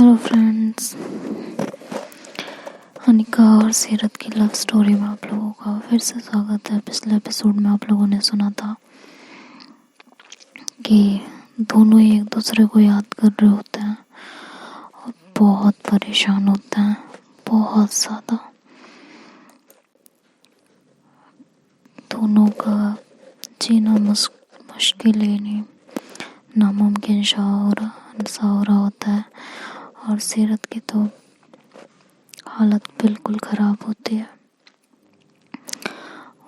Hello friends, Anika और सीरत की लव स्टोरी में आप लोगों का फिर से स्वागत है। पिछले एपिसोड में आप लोगों ने सुना था कि दोनों ही एक दूसरे को याद कर रहे होते हैं और बहुत परेशान होते हैं, बहुत ज़्यादा। दोनों का जीना मुश्किल ही नहीं, नामुमकिन सा हो रहा होता है। और सीरत की तो हालत बिल्कुल ख़राब होती है।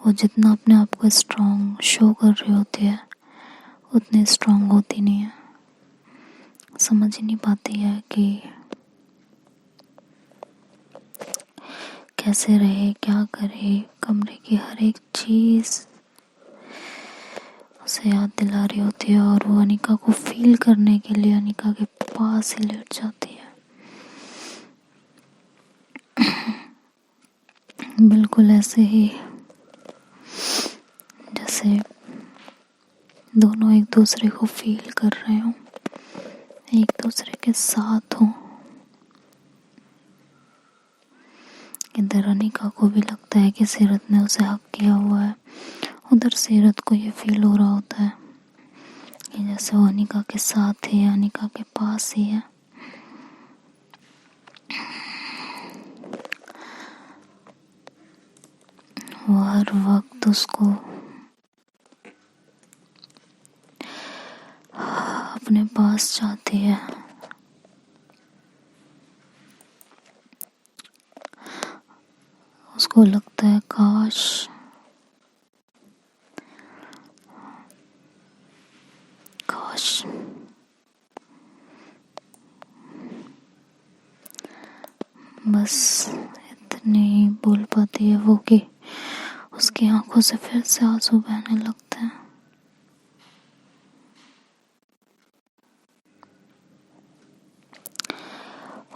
वो जितना अपने आप को स्ट्रॉन्ग शो कर रही होती है उतनी स्ट्रॉन्ग होती नहीं है। समझ ही नहीं पाती है कि कैसे रहे, क्या करे। कमरे की हर एक चीज़ उसे याद दिला रही होती है और वो अनिका को फील करने के लिए अनिका के पास ही लेट जाती है। बिल्कुल ऐसे ही जैसे दोनों एक दूसरे को फील कर रहे हों, एक दूसरे के साथ हों। इधर अनिका को भी लगता है कि सीरत ने उसे हक किया हुआ है, उधर सीरत को ये फील हो रहा होता है कि जैसे वो अनिका के साथ ही, अनिका के पास ही है। वो हर वक्त उसको अपने पास चाहती है। उसको लगता है काश बस इतने ही बोल पाती है वो कि उसकी आंखों से फिर से आंसू बहने लगते हैं।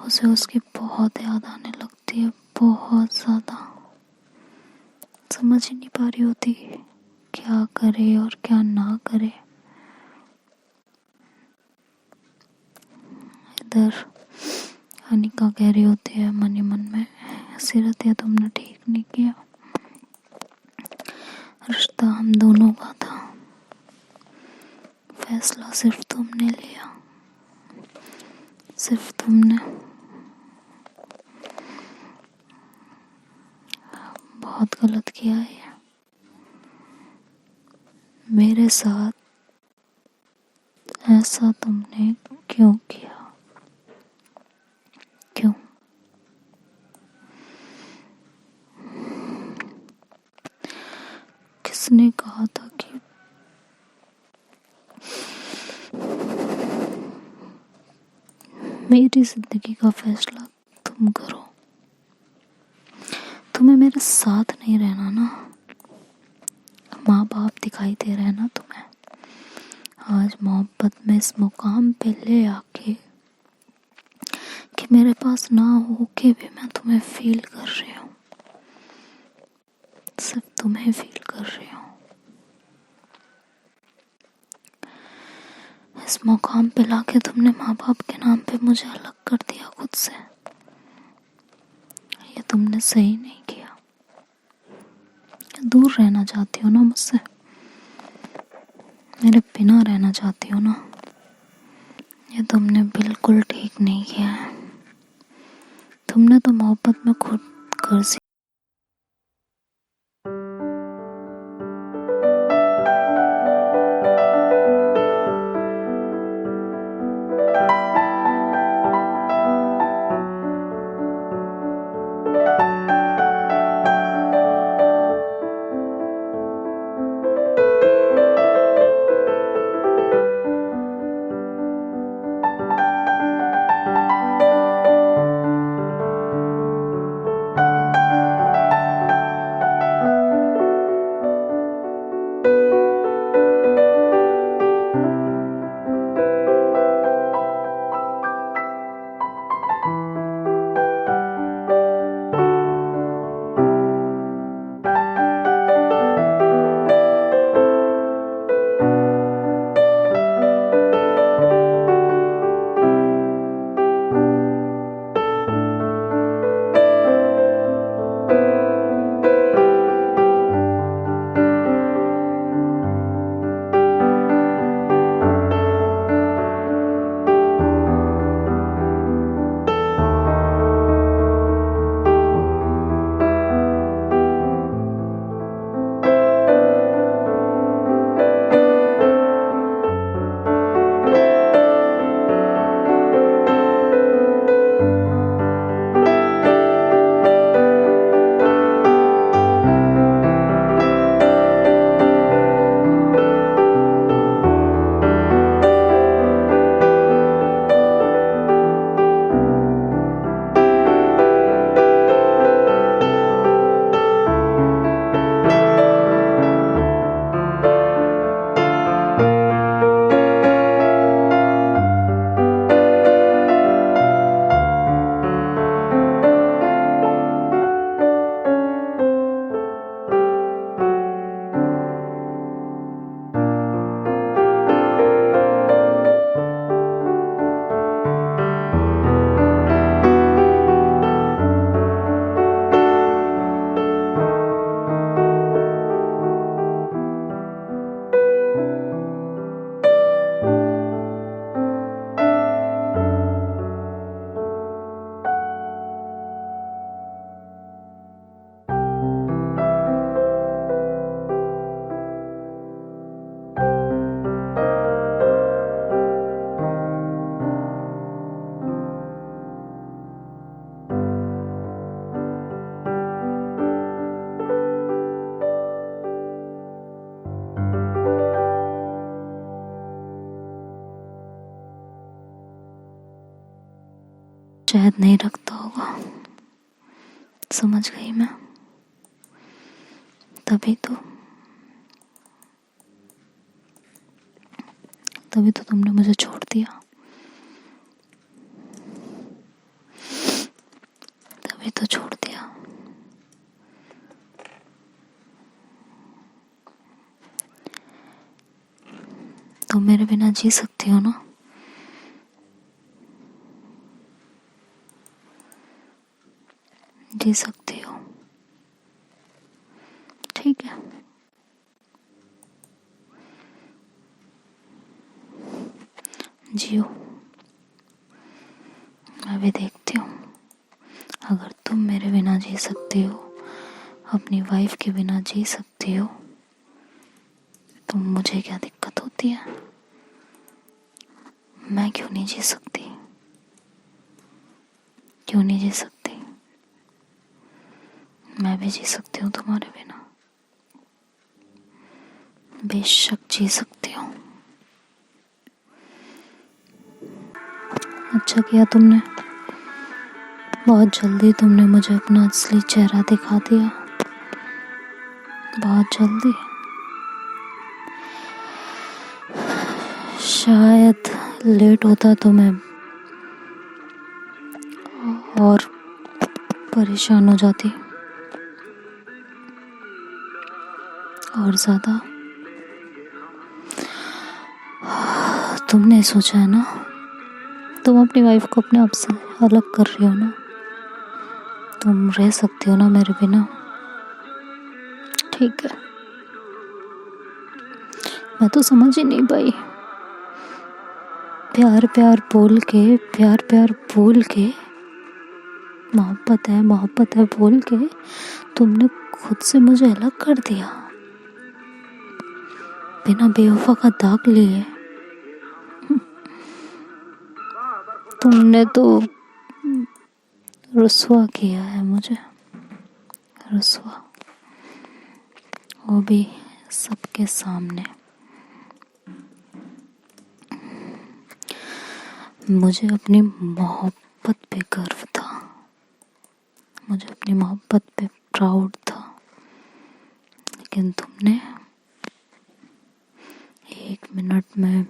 उसे उसकी बहुत याद आने लगती है, बहुत ज़्यादा। समझ ही नहीं पा रही होती क्या करे और क्या ना करे। इधर अनिका कह रही होती है मन ही मन में, सीरत ये तुमने ठीक नहीं किया, रिश्ता हम दोनों का था, फैसला सिर्फ तुमने लिया, सिर्फ तुमने। बहुत गलत किया है मेरे साथ, ऐसा तुमने क्यों किया, क्यों? किसने कहा था कि मेरी जिंदगी का फैसला तुम करो? तुम्हें मेरे साथ नहीं रहना ना, माँ बाप दिखाई दे रहे हैं ना तुम्हें। आज मोहब्बत में इस मुकाम पे ले आके कि मेरे पास ना हो के भी मैं तुम्हें फील कर रही हूँ, सिर्फ तुम्हें फील कर रही हूँ। इस मुकाम पे लाके तुमने माँ बाप के नाम पे मुझे अलग कर दिया खुद से। ये तुमने सही नहीं किया। दूर रहना चाहती हो ना मुझसे, मेरे बिना रहना चाहती हो ना, ये तुमने बिल्कुल ठीक नहीं किया है। तुमने तो मोहब्बत में खुद कर्ज शायद नहीं रखता होगा, समझ गई मैं। तभी तो तुमने मुझे छोड़ दिया, तभी तो छोड़ दिया। तुम मेरे बिना जी सकती हो ना? जी सकती हो, ठीक है। जियो, मैं भी देखती हूँ। अगर तुम मेरे बिना जी सकती हो, अपनी वाइफ के बिना जी सकती हो, तो मुझे क्या दिक्कत होती है? मैं क्यों नहीं जी सकती? क्यों नहीं जी सकती? मैं भी जी सकती हूँ तुम्हारे बिना, बेशक जी सकती हूँ। अच्छा किया तुमने, बहुत जल्दी तुमने मुझे अपना असली चेहरा दिखा दिया, बहुत जल्दी। शायद लेट होता तो मैं और परेशान हो जाती, और ज्यादा। तुमने सोचा है ना, तुम अपनी वाइफ को अपने आप से अलग कर रही हो ना, तुम रह सकती हो ना मेरे बिना? ठीक है, मैं तो समझ ही नहीं पाई। प्यार प्यार बोल के मोहब्बत है बोल के तुमने खुद से मुझे अलग कर दिया, बिना बेवफा का दाग लिए। तुमने तो रुसवा किया है मुझे, रुसवा, वो भी सबके सामने। मुझे अपनी मोहब्बत पे गर्व था, मुझे अपनी मोहब्बत पे प्राउड था, लेकिन तुमने 1 मिनट में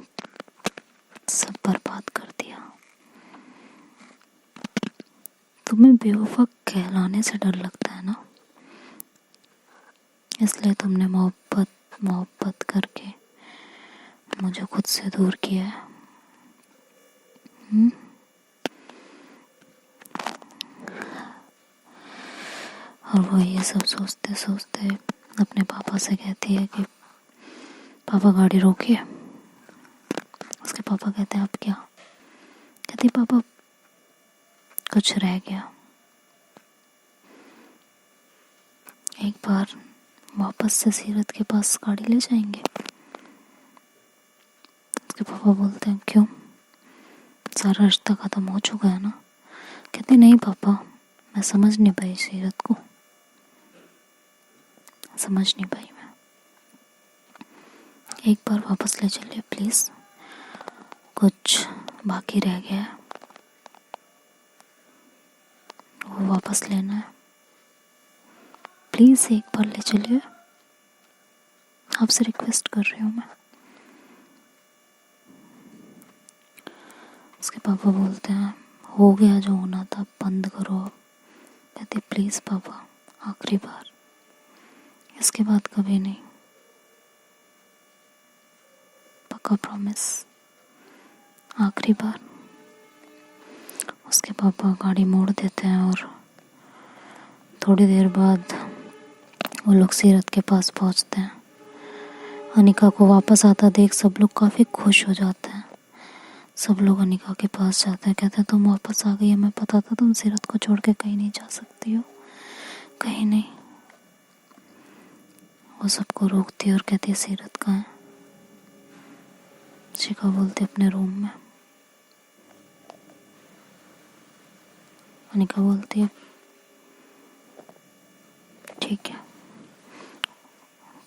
सब बर्बाद कर दिया। तुम्हें बेवफा कहलाने से डर लगता है ना, इसलिए तुमने मोहब्बत करके मुझे खुद से दूर किया है। और वो ये सब सोचते सोचते अपने पापा से कहती है कि पापा गाड़ी रोकिए। उसके पापा कहते हैं आप क्या? कहती पापा कुछ रह गया, एक बार वापस से सीरत के पास गाड़ी ले जाएंगे। उसके पापा बोलते हैं क्यों, सारा रिश्ता खत्म हो चुका है ना? कहते नहीं पापा, मैं समझ नहीं पाई सीरत को, समझ नहीं पाई मैं, एक बार वापस ले चलिए प्लीज, कुछ बाकी रह गया है वो वापस लेना है, प्लीज एक बार ले चलिए, आपसे रिक्वेस्ट कर रही हूँ मैं। उसके पापा बोलते हैं हो गया जो होना था, बंद करो अब। कहते प्लीज पापा आखिरी बार, इसके बाद कभी नहीं, पक्का प्रॉमिस, आखिरी बार। उसके पापा गाड़ी मोड़ देते हैं और थोड़ी देर बाद वो लोग सीरत के पास पहुंचते हैं। अनिका को वापस आता देख सब लोग काफ़ी खुश हो जाते हैं। सब लोग अनिका के पास जाते हैं, कहते हैं तुम वापस आ गई, हमें पता था तुम सीरत को छोड़ के कहीं नहीं जा सकती हो, कहीं नहीं। वो सबको रोकती है और कहती है सीरत कहाँ है? शिखा बोलती अपने रूम में। अनिका बोलती है ठीक है।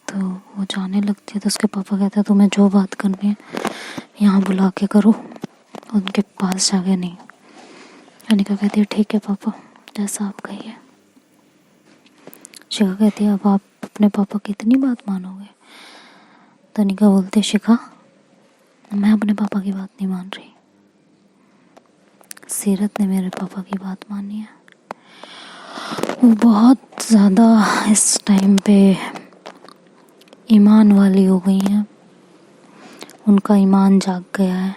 तो वो जाने लगती है तो उसके पापा कहते हैं तुम्हें जो बात करनी है यहाँ बुला के करो, उनके पास जाके नहीं। अनिका कहती है ठीक है पापा, जैसा आप कहिए। शिखा कहती है अब आप अपने पापा की इतनी बात मानोगे? तो अनिका बोलती है शिखा, मैं अपने पापा की बात नहीं मान रही, सीरत ने मेरे पापा की बात मानी है। वो बहुत ज़्यादा इस टाइम पे ईमान वाली हो गई हैं, उनका ईमान जाग गया है,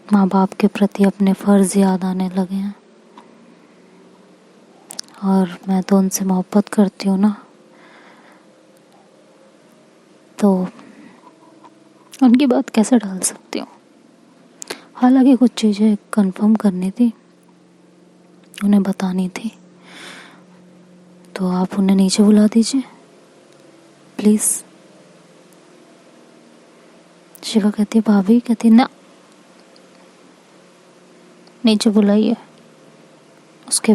माँ बाप के प्रति अपने फ़र्ज़ याद आने लगे हैं। और मैं तो उनसे मोहब्बत करती हूँ ना, तो उनकी बात कैसे डाल सकती हूँ। हालांकि कुछ चीज़ें कंफर्म करनी थी, उन्हें बतानी थी, तो आप उन्हें नीचे बुला दीजिए प्लीज़। शिखा कहती है भाभी, कहती ना, नीचे बुलाइए, उसके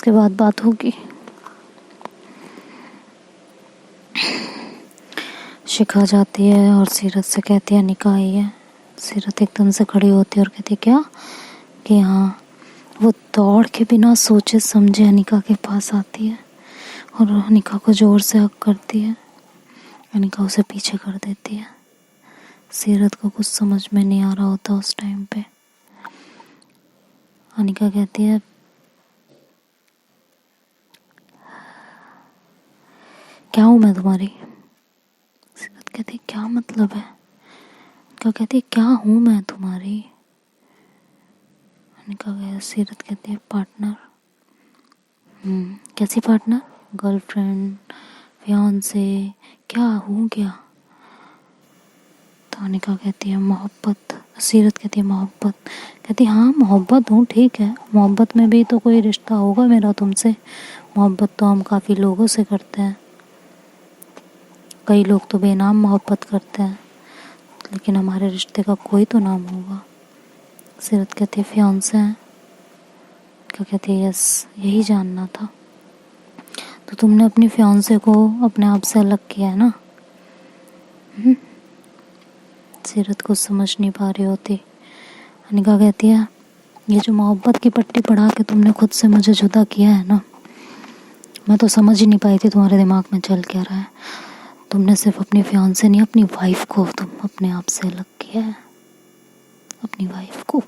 बाद बात होगी। शिखा जाती है और सीरत से कहती है अनिका आई है। सीरत एकदम से खड़ी होती है और कहती है क्या? कि हाँ। वो दौड़ के बिना सोचे समझे अनिका के पास आती है और अनिका को ज़ोर से हक करती है। अनिका उसे पीछे कर देती है। सीरत को कुछ समझ में नहीं आ रहा होता उस टाइम पे। अनिका कहती है क्या हूँ मैं तुम्हारी? सीरत कहती है क्या मतलब है? अनिका कहती है क्या हूँ मैं तुम्हारी? सीरत कहती है पार्टनर। कैसी पार्टनर? गर्लफ्रेंड, फियांसे, क्या हूँ क्या? तो अनिका कहती है मोहब्बत। सीरत कहती है मोहब्बत। कहती है हाँ मोहब्बत हूँ, ठीक है, मोहब्बत में भी तो कोई रिश्ता होगा मेरा तुमसे। मोहब्बत तो हम काफ़ी लोगों से करते हैं, कई लोग तो बेनाम मोहब्बत करते हैं, लेकिन हमारे रिश्ते का कोई तो नाम होगा। सीरत कहती है फियांसे हैं। क्या कहती है यस, यही जानना था। तो तुमने अपनी फियांसे को अपने आप से अलग किया है ना? सीरत को समझ नहीं पा रही होती। अनिका कहती है ये जो मोहब्बत की पट्टी पढ़ा के तुमने खुद से मुझे जुदा किया है ना, मैं तो समझ ही नहीं पाई थी तुम्हारे दिमाग में चल क्या रहा है। तुमने सिर्फ अपनी फियांसे नहीं, अपनी वाइफ को तुम अपने आप से अलग किया है, अपनी वाइफ को।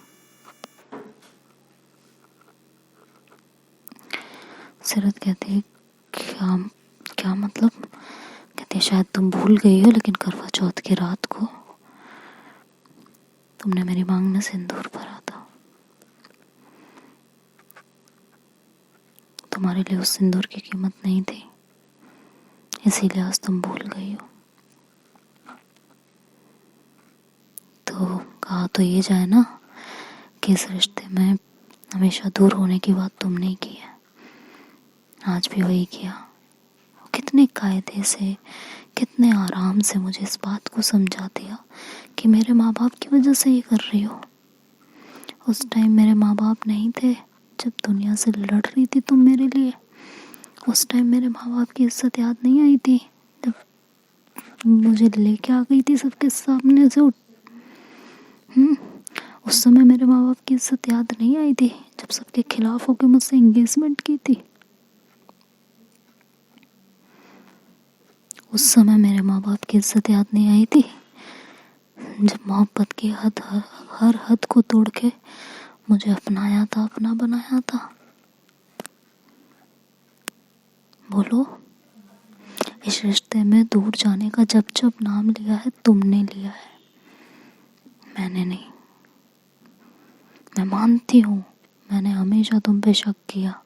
सीरत कहती है क्या क्या मतलब? कहती है शायद तुम भूल गई हो, लेकिन करवा चौथ की रात को तुमने मेरी मांग में सिंदूर भरा था। तुम्हारे लिए उस सिंदूर की कीमत नहीं थी, इसीलिए आज तुम भूल गई हो। तो कहा तो ये जाए ना कि इस रिश्ते में हमेशा दूर होने की बात तुमने की है, आज भी वही किया। कितने कायदे से, कितने आराम से मुझे इस बात को समझा दिया कि मेरे माँ बाप की वजह से ये कर रही हो। उस टाइम मेरे माँ बाप नहीं थे, जब दुनिया से लड़ रही थी तुम मेरे लिए। उस टाइम मेरे माँ बाप की इज्जत याद नहीं आई थी, जब मुझे लेके आ गई थी सबके सामने से उस समय मेरे माँ बाप की इज्जत याद नहीं आई थी, जब सबके खिलाफ होकर मुझसे एंगेजमेंट की थी। उस समय मेरे माँ बाप की इज्जत याद नहीं आई थी, जब मोहब्बत की हर हद को तोड़ के मुझे अपनाया था, अपना बनाया था। बोलो, इस रिश्ते में दूर जाने का जब जब नाम लिया है तुमने लिया है, मैंने नहीं। मैं मानती हूँ मैंने हमेशा तुम पे शक किया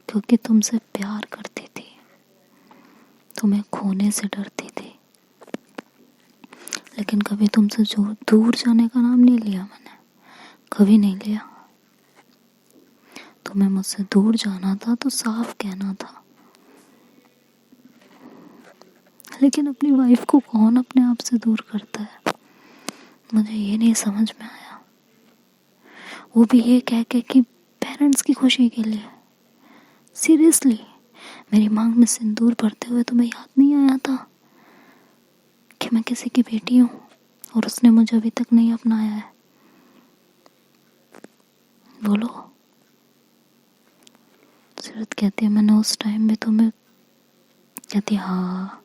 क्योंकि तुमसे प्यार करती थी, तुम्हें खोने से डरती थी, लेकिन कभी तुमसे दूर जाने का नाम नहीं लिया मैंने, कभी नहीं लिया। तुम्हें मुझसे दूर जाना था तो साफ कहना था, लेकिन अपनी वाइफ को कौन अपने आप से दूर करता है, मुझे ये नहीं समझ में आया। वो भी ये कह के कि पेरेंट्स की खुशी के लिए। सीरियसली, मेरी मांग में सिंदूर भरते हुए तुम्हें याद नहीं आया था कि मैं किसी की बेटी हूँ? और उसने मुझे अभी तक नहीं अपनाया है। बोलो। सीरत कहती है मैंने उस टाइम में तुम्हें, कहती है हाँ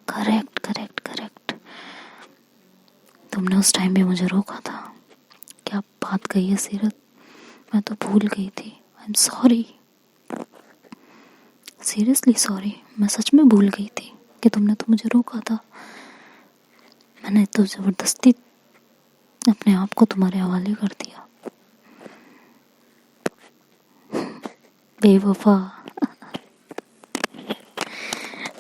करेक्ट करेक्ट करेक्ट, तुमने उस टाइम भी मुझे रोका था। क्या बात कही है सीरत, मैं तो भूल गई थी। I am sorry, seriously sorry, मैं सच में भूल गई थी कि तुमने तो मुझे रोका था। मैंने तो ज़बरदस्ती अपने आप को तुम्हारे हवाले कर दिया। बेवफा।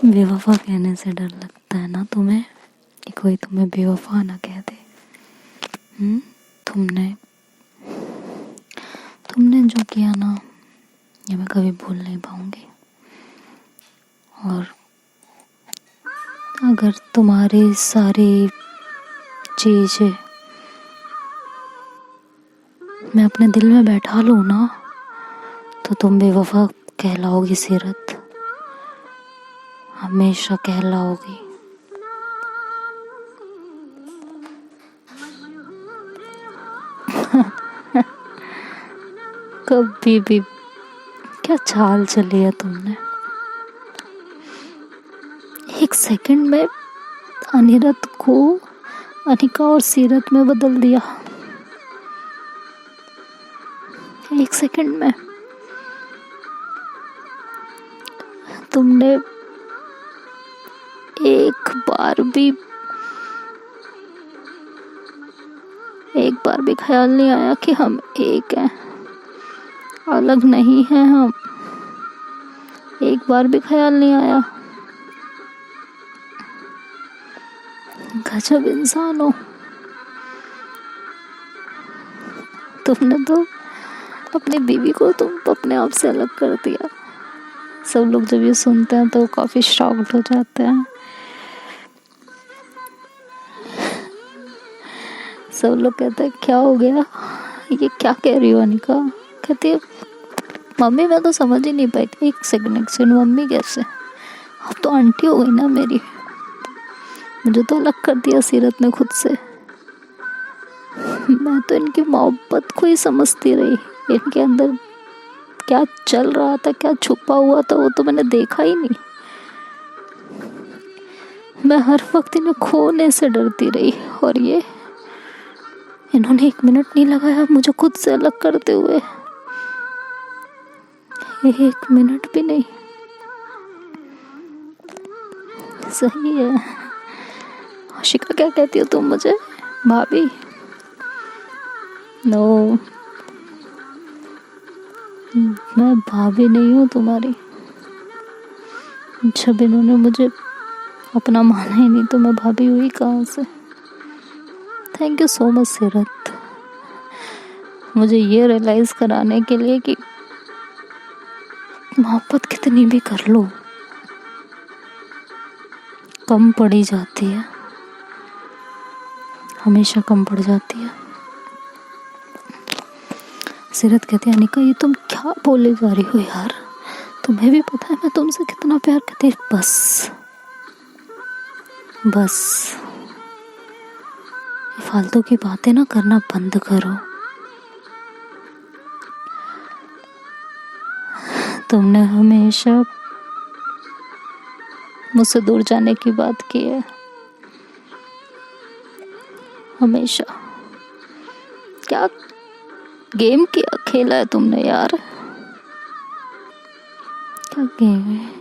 बेवफा कहने से डर लगता है ना तुम्हें, कि कोई तुम्हें बेवफा ना कह दे। तुमने जो किया ना, ये मैं कभी भूल नहीं पाऊंगी। और अगर तुम्हारी सारी चीज़ें मैं अपने दिल में बैठा लूँ ना, तो तुम बेवफा कहलाओगी सीरत, हमेशा कहलाओगी। कभी भी क्या चाल चली है तुमने, एक सेकंड में अनिरत को अनिका और सीरत में बदल दिया। एक सेकंड में तुमने एक बार भी ख्याल नहीं आया कि हम एक हैं, अलग नहीं हैं हम। एक बार भी ख्याल नहीं आया। गजब इंसान हो तुमने तो, अपनी बीवी को तुम अपने आप से अलग कर दिया। सब लोग जब ये सुनते हैं तो काफी शॉक्ड हो जाते हैं। सब लोग कहते हैं क्या हो गया, ये क्या कह रही हो अनिका। कहती है मम्मी मैं तो समझ ही नहीं पाई थी। एक सेकंड मम्मी कैसे, अब तो आंटी हो गई ना मेरी। मुझे तो अलग कर दिया सीरत ने खुद से। मैं तो इनकी मोहब्बत को ही समझती रही, इनके अंदर क्या चल रहा था, क्या छुपा हुआ था, वो तो मैंने देखा ही नहीं। मैं हर वक्त इन्हें खोने से डरती रही, और ये इन्होंने 1 मिनट नहीं लगाया मुझे खुद से अलग करते हुए। 1 मिनट भी नहीं। सही है। आशिका क्या कहती हो तुम मुझे, भाभी? नो, मैं भाभी नहीं हूँ तुम्हारी। जब इन्होंने मुझे अपना माना ही नहीं तो मैं भाभी हुई कहाँ से। थैंक यू सो मच सीरत, मुझे ये रियलाइज कराने के लिए कि मोहब्बत कितनी भी कर लो कम पड़ी जाती है, हमेशा कम पड़ जाती है। सीरत कहती है अनिका ये तुम क्या बोले जा रही हो यार, तुम्हें भी पता है मैं तुमसे कितना प्यार करती हूँ। बस फालतू की बातें ना करना बंद करो। तुमने हमेशा मुझसे दूर जाने की बात की है, हमेशा। क्या गेम किया खेला है तुमने यार, क्या गेम है।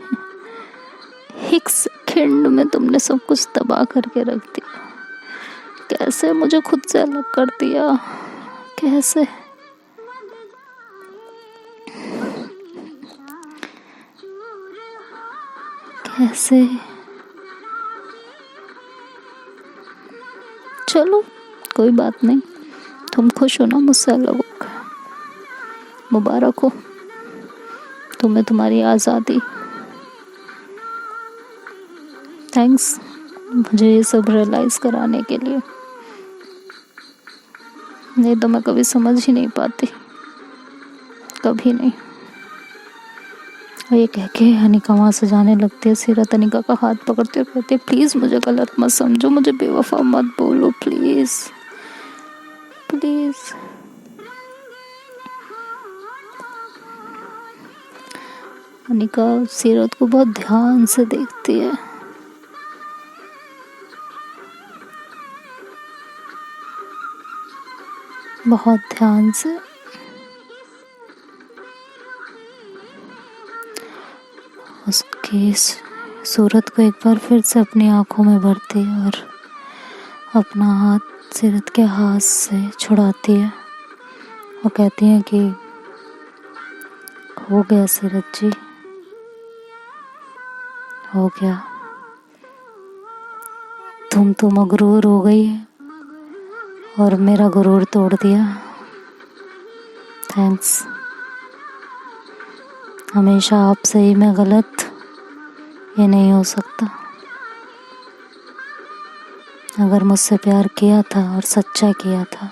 1 सेकंड में तुमने सब कुछ तबाह करके रख दिया। कैसे मुझे खुद से अलग कर दिया, कैसे। कैसे। चलो कोई बात नहीं, तुम खुश हो ना मुझसे अलग होकर, मुबारक हो तुम्हें तुम्हारी आज़ादी। थैंक्स मुझे ये सब रियलाइज़ कराने के लिए, नहीं तो मैं कभी समझ ही नहीं पाती, कभी नहीं। और ये कह के अनिका वहाँ से जाने लगती है। सीरत अनिका का हाथ पकड़ती है और कहती है प्लीज़ मुझे गलत मत समझो, मुझे बेवफा मत बोलो प्लीज़ प्लीज़। अनिका सीरत को बहुत ध्यान से देखती है। बहुत ध्यान से। उसकी सूरत को एक बार फिर से अपनी आंखों में भरती है और अपना हाथ सीरत के हाथ से छुड़ाती है और कहती है कि हो गया सीरत जी, हो गया, तुम तो मगरूर हो गई और मेरा गुरूर तोड़ दिया। थैंक्स। हमेशा आप सही मैं गलत, ये नहीं हो सकता। अगर मुझसे प्यार किया था और सच्चा किया था,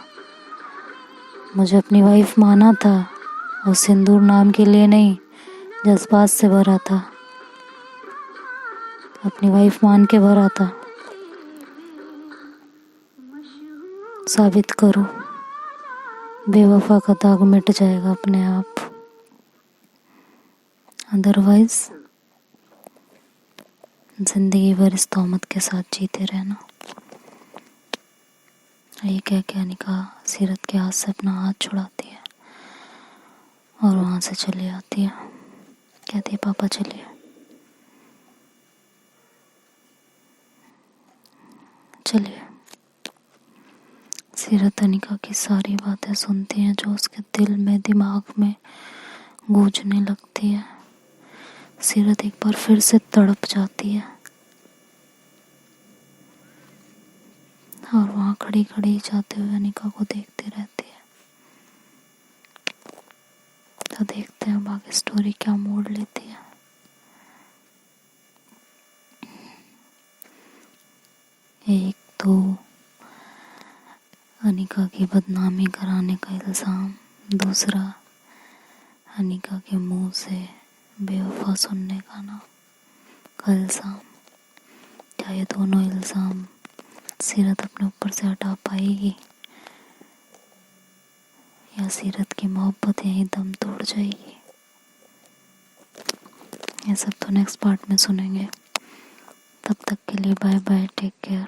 मुझे अपनी वाइफ माना था और सिंदूर नाम के लिए नहीं जज्बात से भरा था, अपनी वाइफ मान के भरा था। साबित करो, बेवफा का दाग मिट जाएगा अपने आप, अदरवाइज जिंदगी भर इस तोहमत के साथ जीते रहना। ये कह के अनिका सीरत के हाथ से अपना हाथ छुड़ाती है और वहाँ से चली आती है। कहती है पापा चलिए। चलिए। सीरत अनिका की सारी बातें सुनती है जो उसके दिल में दिमाग में गूंजने लगती है। सीरत एक बार फिर से तड़प जाती है और वहाँ खड़ी खड़ी जाते हुए अनिका को देखती रहती है। तो देखते हैं बाकी स्टोरी क्या मोड़ लेती है। एक तो अनिका की बदनामी कराने का इल्ज़ाम, दूसरा अनिका के मुंह से बेवफा सुनने का इल्ज़ाम। क्या ये दोनों इल्ज़ाम सीरत अपने ऊपर से हटा पाएगी या सीरत की मोहब्बत यहीं दम तोड़ जाएगी? ये सब तो नेक्स्ट पार्ट में सुनेंगे। तब तक के लिए बाय बाय, टेक केयर।